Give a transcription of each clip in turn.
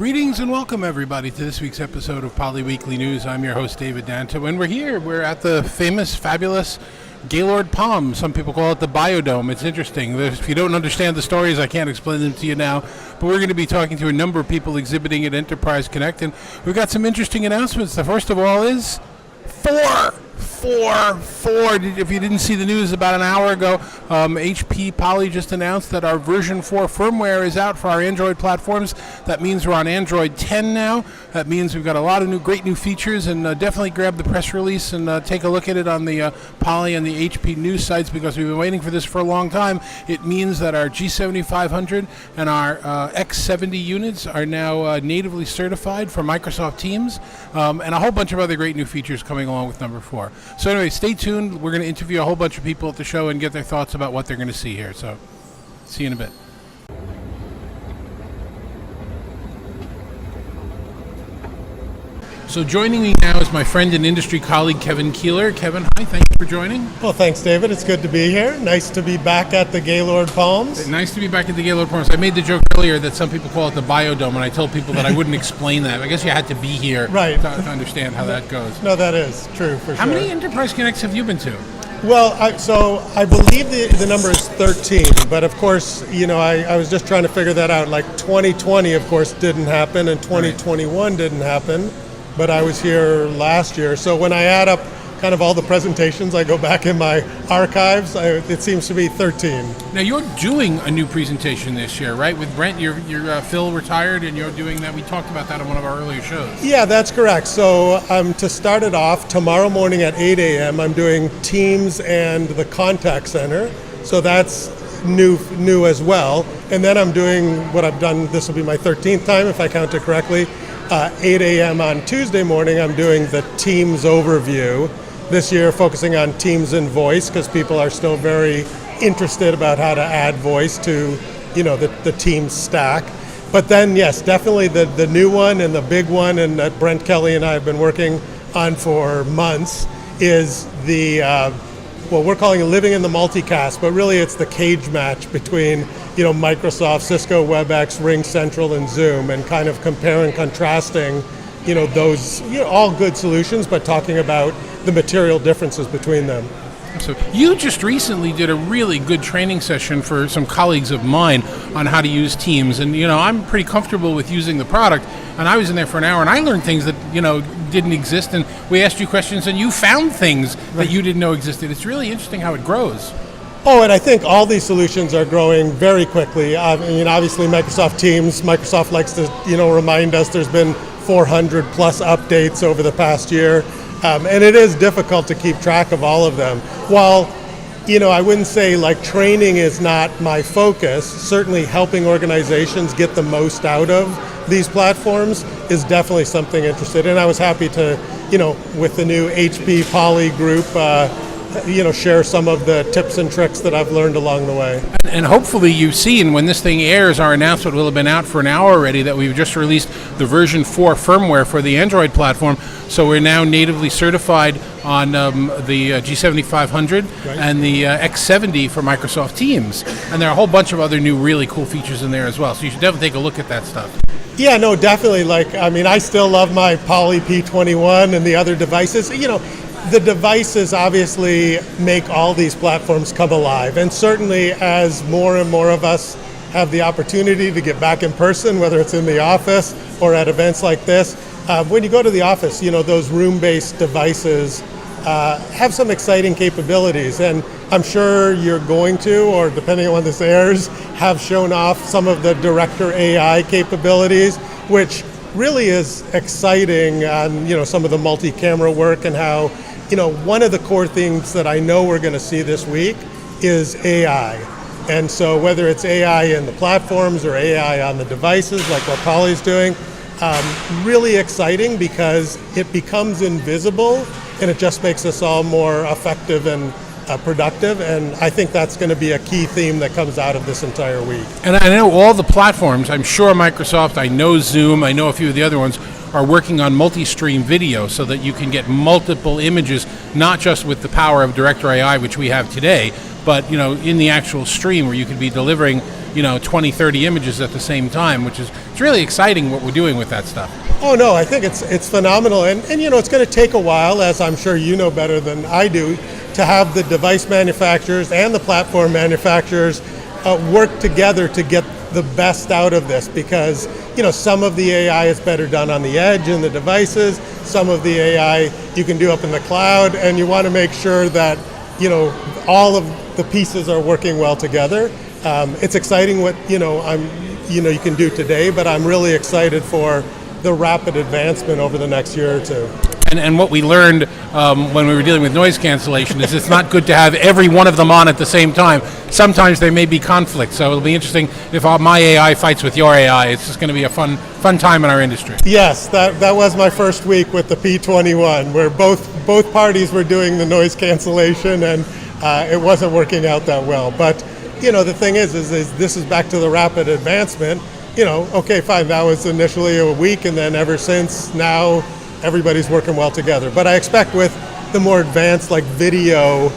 Greetings and welcome everybody to this week's episode of Poly Weekly News. I'm your host David Danto, and we're at the famous, fabulous Gaylord Palm. Some people call it the Biodome. It's interesting. If you don't understand the stories, I can't explain them to you now, but we're going to be talking to a number of people exhibiting at Enterprise Connect, and we've got some interesting announcements. The first of all is four. If you didn't see the news about an hour ago, HP Poly just announced that our version 4 firmware is out for our Android platforms. That means we're on Android 10 now. That means we've got a lot of great new features, and definitely grab the press release and take a look at it on the Poly and the HP news sites, because we've been waiting for this for a long time. It means that our G7500 and our X70 units are now natively certified for Microsoft Teams, and a whole bunch of other great new features coming along with number 4. So anyway, stay tuned. We're going to interview a whole bunch of people at the show and get their thoughts about what they're going to see here. So see you in a bit. So joining me now is my friend and industry colleague, Kevin Keeler. Kevin, hi, thank you for joining. Well, thanks, David. It's good to be here. Nice to be back at the Gaylord Palms. Nice to be back at the Gaylord Palms. I made the joke earlier that some people call it the Biodome, and I told people that I wouldn't explain that. I guess you had to be here right. to understand how that goes. No, that is true, for sure. How many Enterprise Connects have you been to? Well, I believe the number is 13, but of course, I was just trying to figure that out. Like 2020, of course, didn't happen, and 2021 didn't happen. But I was here last year, so when I add up kind of all the presentations, I go back in my archives, it seems to be 13. Now you're doing a new presentation this year, right? With Brent, you're Phil retired, and you're doing that. We talked about that on one of our earlier shows. Yeah, that's correct. So to start it off, tomorrow morning at 8 a.m., I'm doing Teams and the Contact Center. So that's new as well. And then I'm doing what I've done, this will be my 13th time if I count it correctly. 8 a.m. on Tuesday morning, I'm doing the Teams overview. This year, focusing on Teams and voice, because people are still very interested about how to add voice to, the Teams stack. But then, yes, definitely the new one and the big one, and that Brent Kelly and I have been working on for months, is the we're calling it Living in the Multicast, but really it's the cage match between Microsoft, Cisco WebEx, Ring Central, and Zoom, and kind of comparing and contrasting those all good solutions, but talking about the material differences between them. So you just recently did a really good training session for some colleagues of mine on how to use Teams, and I'm pretty comfortable with using the product, and I was in there for an hour and I learned things that didn't exist, and we asked you questions and you found things that you didn't know existed. It's really interesting how it grows. Oh, and I think all these solutions are growing very quickly. Obviously Microsoft Teams, Microsoft likes to remind us there's been 400 plus updates over the past year. And it is difficult to keep track of all of them. While, I wouldn't say training is not my focus, certainly helping organizations get the most out of these platforms is definitely something interested in. I was happy to, with the new HP Poly group, share some of the tips and tricks that I've learned along the way. And hopefully you've seen, when this thing airs, our announcement will have been out for an hour already, that we've just released the version 4 firmware for the Android platform. So we're now natively certified on the G7500 right. and the X70 for Microsoft Teams. And there are a whole bunch of other new really cool features in there as well. So you should definitely take a look at that stuff. Yeah, no, definitely. I still love my Poly P21 and the other devices. The devices obviously make all these platforms come alive, and certainly as more and more of us have the opportunity to get back in person, whether it's in the office or at events like this, when you go to the office, those room-based devices have some exciting capabilities, and I'm sure you're going to, or depending on when this airs, have shown off some of the Director AI capabilities, which really is exciting on some of the multi-camera work, and how one of the core things that I know we're going to see this week is AI. And so whether it's AI in the platforms or AI on the devices, like what Poly's doing, really exciting, because it becomes invisible and it just makes us all more effective and productive, and I think that's going to be a key theme that comes out of this entire week. And I know all the platforms, I'm sure Microsoft, I know Zoom, I know a few of the other ones, are working on multi-stream video so that you can get multiple images, not just with the power of Director AI, which we have today, but in the actual stream where you could be delivering 20, 30 images at the same time, which is really exciting what we're doing with that stuff. Oh no, I think it's phenomenal, and it's going to take a while, as I'm sure you know better than I do, to have the device manufacturers and the platform manufacturers work together to get the best out of this, because some of the AI is better done on the edge in the devices, some of the AI you can do up in the cloud, and you want to make sure that all of the pieces are working well together. It's exciting what you can do today, but I'm really excited for the rapid advancement over the next year or two. And what we learned when we were dealing with noise cancellation is it's not good to have every one of them on at the same time. Sometimes there may be conflict, so it'll be interesting if my AI fights with your AI. It's just going to be a fun time in our industry. Yes, that was my first week with the P21, where both parties were doing the noise cancellation, and it wasn't working out that well. But the thing is this is back to the rapid advancement. Okay, fine, that was initially a week, and then ever since now, everybody's working well together. But I expect with the more advanced, like video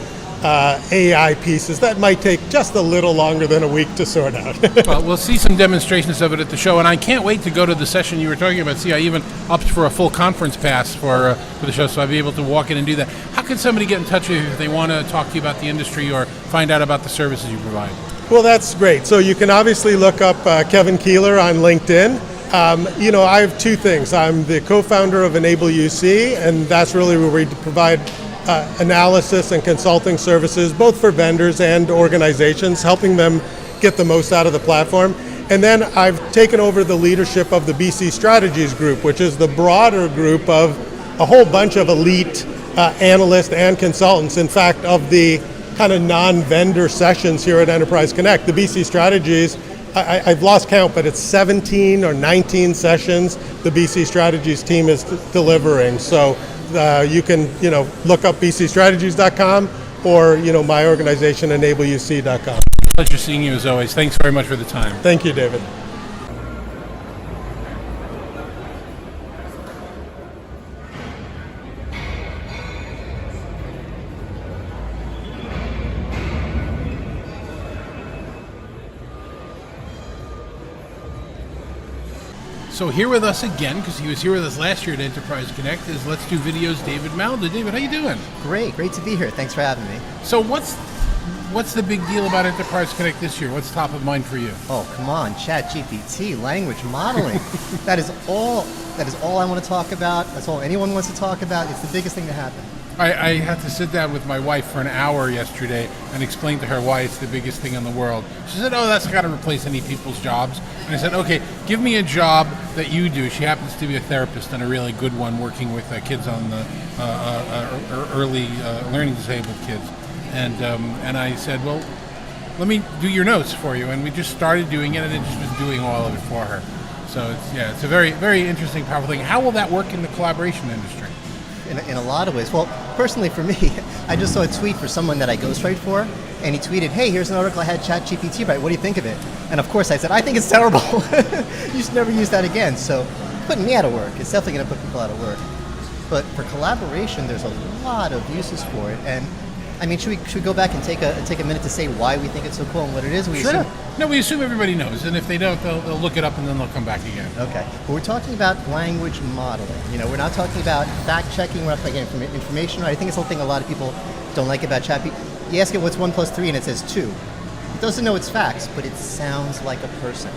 AI pieces, that might take just a little longer than a week to sort out. Well, we'll see some demonstrations of it at the show, and I can't wait to go to the session you were talking about. See, I even opted for a full conference pass for the show, so I'll be able to walk in and do that. How can somebody get in touch with you if they want to talk to you about the industry or find out about the services you provide? Well, that's great. So you can obviously look up Kevin Keeler on LinkedIn. I have two things. I'm the co-founder of Enable UC, and that's really where we provide analysis and consulting services, both for vendors and organizations, helping them get the most out of the platform. And then I've taken over the leadership of the BC Strategies Group, which is the broader group of a whole bunch of elite analysts and consultants. In fact, of the kind of non-vendor sessions here at Enterprise Connect, the BC Strategies, I've lost count, but it's 17 or 19 sessions the BC Strategies team is delivering. So you can look up bcstrategies.com or my organization enableuc.com. Pleasure seeing you as always. Thanks very much for the time. Thank you, David. So here with us again, because he was here with us last year at Enterprise Connect, is Let's Do Video's David Malden. David, how you doing? Great to be here. Thanks for having me. So what's the big deal about Enterprise Connect this year? What's top of mind for you? Oh, come on, ChatGPT, language modeling. That is all I want to talk about. That's all anyone wants to talk about. It's the biggest thing to happen. I had to sit down with my wife for an hour yesterday and explain to her why it's the biggest thing in the world. She said, "Oh, that's got to replace any people's jobs." And I said, "Okay, give me a job that you do." She happens to be a therapist and a really good one, working with kids on the early learning disabled kids. And I said, "Well, let me do your notes for you." And we just started doing it, and it just was doing all of it for her. So it's a very, very interesting, powerful thing. How will that work in the collaboration industry? In a lot of ways. Well, personally for me, I just saw a tweet for someone that I ghostwrite for, and he tweeted, "Hey, here's an article I had ChatGPT write. What do you think of it?" And of course I said, "I think it's terrible. You should never use that again." So putting me out of work. It's definitely going to put people out of work. But for collaboration, there's a lot of uses for it. And I mean, should we go back and take a minute to say why we think it's so cool and what it is? Sure. No, we assume everybody knows, and if they don't, they'll look it up and then they'll come back again. Okay. But we're talking about language modeling. We're not talking about fact checking. We're not talking about information. Right? I think it's something a lot of people don't like about ChatGPT. You ask it what's 1 + 3, and it says 2. It doesn't know its facts, but it sounds like a person.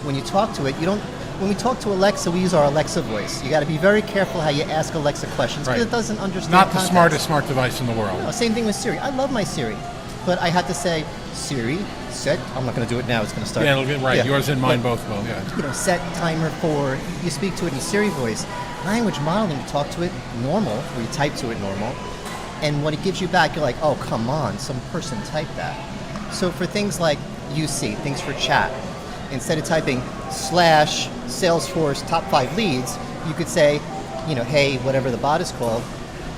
When you talk to it, you don't. When we talk to Alexa, we use our Alexa voice. You got to be very careful how you ask Alexa questions because it doesn't understand Not the context. smartest smart device in the world. No, same thing with Siri. I love my Siri, but I had to say, Siri, set. I'm not going to do it now. It's going to start. Yeah, it'll get right. Yeah. Yours and mine both will. Yeah. Set timer for. You speak to it in Siri voice. Language modeling, you talk to it normal, or you type to it normal, and when it gives you back, you're like, oh, come on, some person typed that. So for things like UC, things for chat, instead of typing /Salesforce top 5 leads, you could say, hey, whatever the bot is called,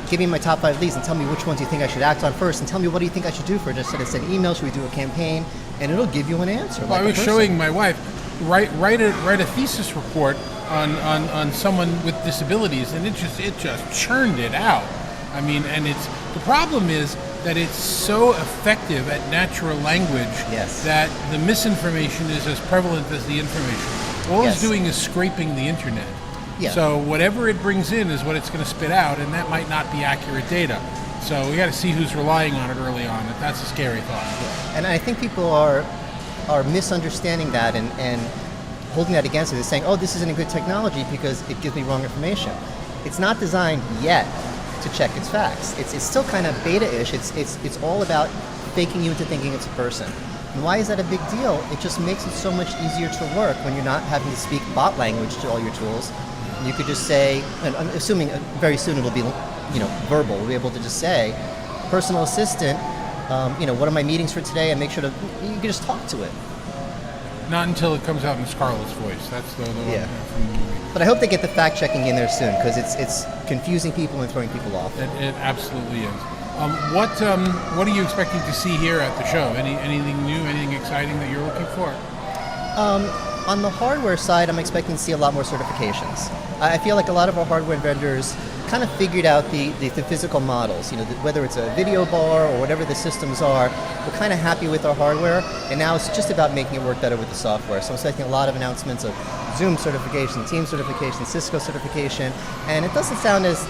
give me my top 5 leads and tell me which ones you think I should act on first, and tell me what do you think I should do first. Instead of sending emails, should we do a campaign? And it'll give you an answer. Well, I was showing my wife, write a thesis report on someone with disabilities, and it just churned it out. I mean, and the problem is that it's so effective at natural language that the misinformation is as prevalent as the information. all Yes. it's doing is scraping the internet. Yeah. So whatever it brings in is what it's going to spit out, and that might not be accurate data. So we got to see who's relying on it early on. That's a scary thought. And I think people are misunderstanding that and holding that against it. They're saying, oh, this isn't a good technology because it gives me wrong information. It's not designed yet to check its facts. It's still kind of beta-ish. It's all about faking you into thinking it's a person. And why is that a big deal? It just makes it so much easier to work when you're not having to speak bot language to all your tools. You could just say, and I'm assuming very soon it'll be, verbal. We'll be able to just say, personal assistant, what are my meetings for today, and make sure you can just talk to it. Not until it comes out in Scarlett's voice. That's the one from the movie. But I hope they get the fact checking in there soon because it's confusing people and throwing people off. It absolutely is. What are you expecting to see here at the show? Anything new? Anything exciting that you're looking for? On the hardware side, I'm expecting to see a lot more certifications. I feel like a lot of our hardware vendors kind of figured out the physical models. Whether it's a video bar or whatever the systems are, we're kind of happy with our hardware, and now it's just about making it work better with the software. So I'm expecting a lot of announcements of Zoom certification, Teams certification, Cisco certification, and it doesn't sound as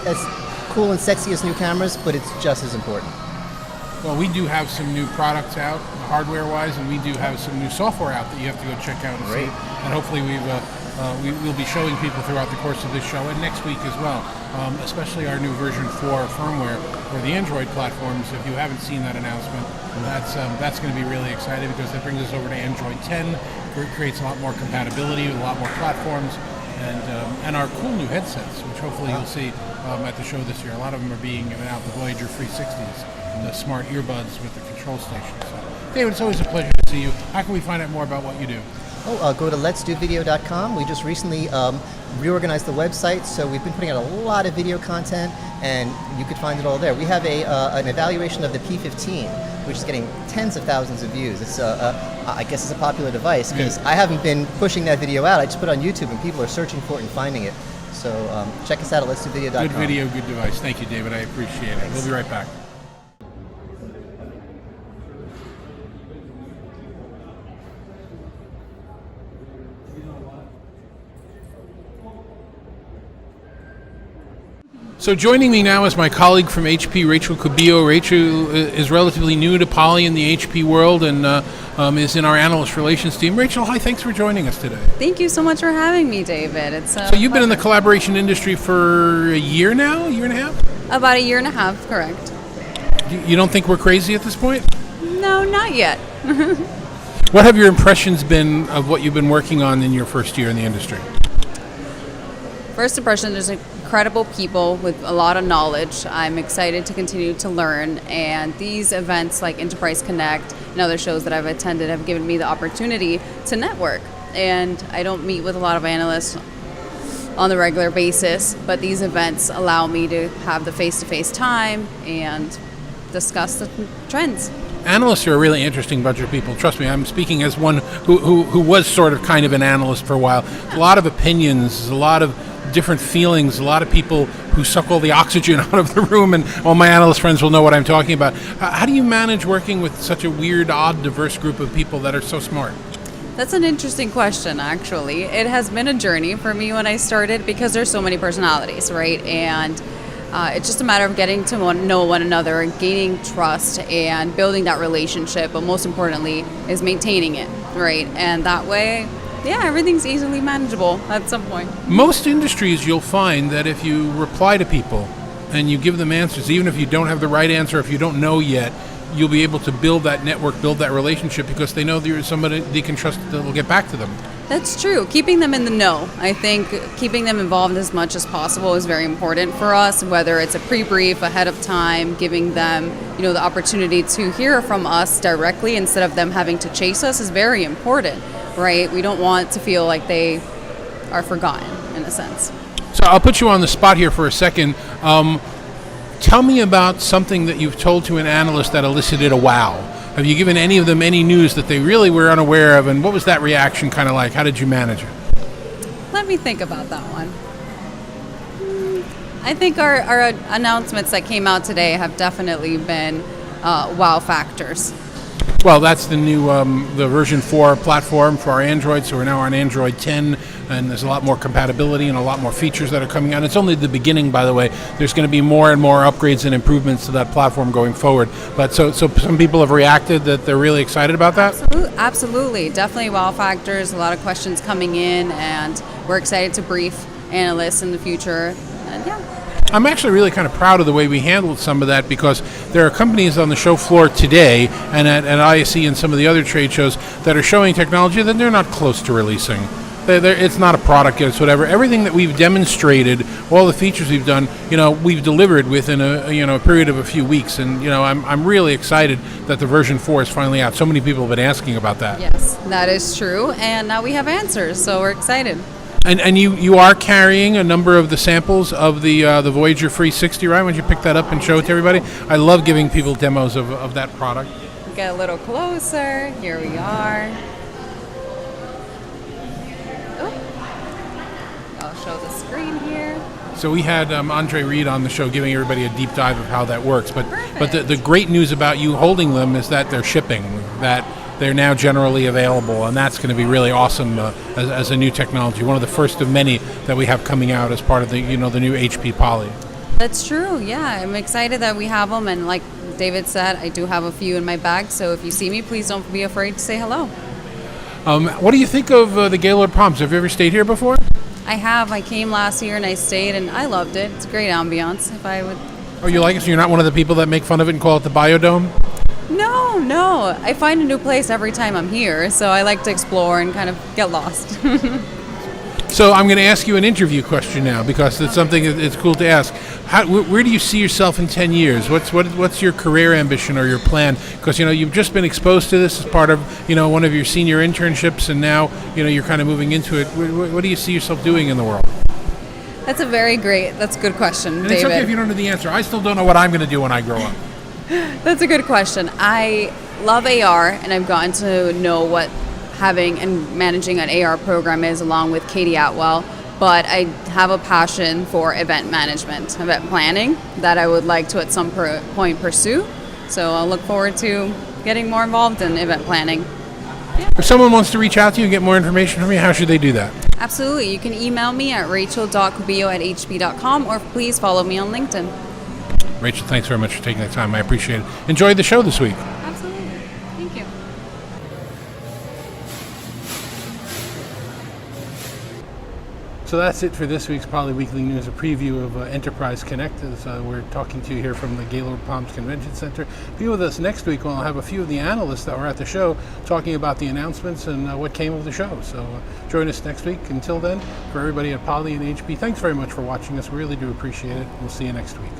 cool and sexy as new cameras, but it's just as important. Well, we do have some new products out, hardware-wise, and we do have some new software out that you have to go check out and see. And hopefully we'll be showing people throughout the course of this show and next week as well, especially our new version 4 firmware for the Android platforms. If you haven't seen that announcement, that's going to be really exciting because that brings us over to Android 10. It creates a lot more compatibility with a lot more platforms, and our cool new headsets, which hopefully you'll see at the show this year. A lot of them are being given out, the Voyager 360s, and the smart earbuds with the control station. So, David, it's always a pleasure to see you. How can we find out more about what you do? Go to letsdovideo.com. We just recently reorganized the website, so we've been putting out a lot of video content, and you could find it all there. We have an evaluation of the P15, which is getting tens of thousands of views. It's I guess it's a popular device because I haven't been pushing that video out. I just put it on YouTube, and people are searching for it and finding it. So check us out at letsdovideo.com. Good video, good device. Thank you, David. I appreciate it. Thanks. We'll be right back. So joining me now is my colleague from HP, Rachel Kubio. Rachel is relatively new to Poly in the HP world and is in our analyst relations team. Rachel, hi, thanks for joining us today. Thank you so much for having me, David. So you've been in the collaboration industry for a year now, a year and a half? About a year and a half, correct. You don't think we're crazy at this point? No, not yet. What have your impressions been of what you've been working on in your first year in the industry? First impression, there's incredible people with a lot of knowledge. I'm excited to continue to learn, and these events like Enterprise Connect and other shows that I've attended have given me the opportunity to network. And I don't meet with a lot of analysts on the regular basis, but these events allow me to have the face-to-face time and discuss the trends. Analysts are a really interesting bunch of people. Trust me, I'm speaking as one who was sort of kind of an analyst for a while. A lot of opinions, a lot of different feelings, a lot of people who suck all the oxygen out of the room, and all my analyst friends will know what I'm talking about. How do you manage working with such a weird, odd, diverse group of people that are so smart? That's an interesting question, actually. It has been a journey for me when I started because there's so many personalities, right? And it's just a matter of getting to know one another and gaining trust and building that relationship, but most importantly is maintaining it, right? And that way, yeah, everything's easily manageable at some point. Most industries, you'll find that if you reply to people and you give them answers, even if you don't have the right answer, if you don't know yet, you'll be able to build that network, build that relationship because they know there's somebody they can trust that will get back to them. That's true. Keeping them in the know. I think keeping them involved as much as possible is very important for us, whether it's a pre-brief ahead of time, giving them, the opportunity to hear from us directly instead of them having to chase us is very important, right? We don't want to feel like they are forgotten in a sense. So I'll put you on the spot here for a second. Tell me about something that you've told to an analyst that elicited a wow. Have you given any of them any news that they really were unaware of, and what was that reaction kind of like? How did you manage it? Let me think about that one. I think our announcements that came out today have definitely been wow factors. Well, that's the new the version 4 platform for our Android, so we're now on Android 10, and there's a lot more compatibility and a lot more features that are coming out. It's only the beginning, by the way. There's going to be more and more upgrades and improvements to that platform going forward. But so some people have reacted that they're really excited about that? Absolutely. Definitely wow factors, a lot of questions coming in, and we're excited to brief analysts in the future. And yeah. I'm actually really kind of proud of the way we handled some of that, because there are companies on the show floor today and at ISE and some of the other trade shows that are showing technology that they're not close to releasing. It's not a product yet, it's whatever. Everything that we've demonstrated, all the features we've done, we've delivered within a period of a few weeks. And I'm really excited that the version 4 is finally out. So many people have been asking about that. Yes, that is true, and now we have answers, so we're excited. And you are carrying a number of the samples of the Voyager 360, right? Why don't you pick that up and show it to everybody? I love giving people demos of that product. Get a little closer. Here we are. Oh. I'll show the screen here. So we had Andre Reed on the show giving everybody a deep dive of how that works. But the great news about you holding them is that they're shipping, that they're now generally available, and that's going to be really awesome as a new technology. One of the first of many that we have coming out as part of the the new HP Poly. That's true. Yeah, I'm excited that we have them, and like David said, I do have a few in my bag. So if you see me, please don't be afraid to say hello. What do you think of the Gaylord Palms? Have you ever stayed here before? I have. I came last year and I stayed, and I loved it. It's a great ambiance. If I would. Oh, you like it? So you're not one of the people that make fun of it and call it the Biodome? No. I find a new place every time I'm here, so I like to explore and kind of get lost. So I'm going to ask you an interview question now, because it's something it's cool to ask. Where do you see yourself in 10 years? What's your career ambition or your plan? Because you've just been exposed to this as part of one of your senior internships, and now you're kind of moving into it. What do you see yourself doing in the world? That's a good question, And David. it's okay if you don't know the answer. I still don't know what I'm going to do when I grow up. That's a good question. I love AR, and I've gotten to know what having and managing an AR program is, along with Katie Atwell. But I have a passion for event management, event planning, that I would like to at some point pursue. So I'll look forward to getting more involved in event planning. If someone wants to reach out to you and get more information from you, how should they do that? Absolutely. You can email me at rachel.cubillo@hp.com, or please follow me on LinkedIn. Rachel, thanks very much for taking the time. I appreciate it. Enjoyed the show this week. Absolutely. Thank you. So that's it for this week's Poly Weekly News, a preview of Enterprise Connect, as we're talking to you here from the Gaylord Palms Convention Center. Be with us next week when I'll have a few of the analysts that were at the show talking about the announcements and what came of the show. So join us next week. Until then, for everybody at Poly and HP, thanks very much for watching us. We really do appreciate it. We'll see you next week.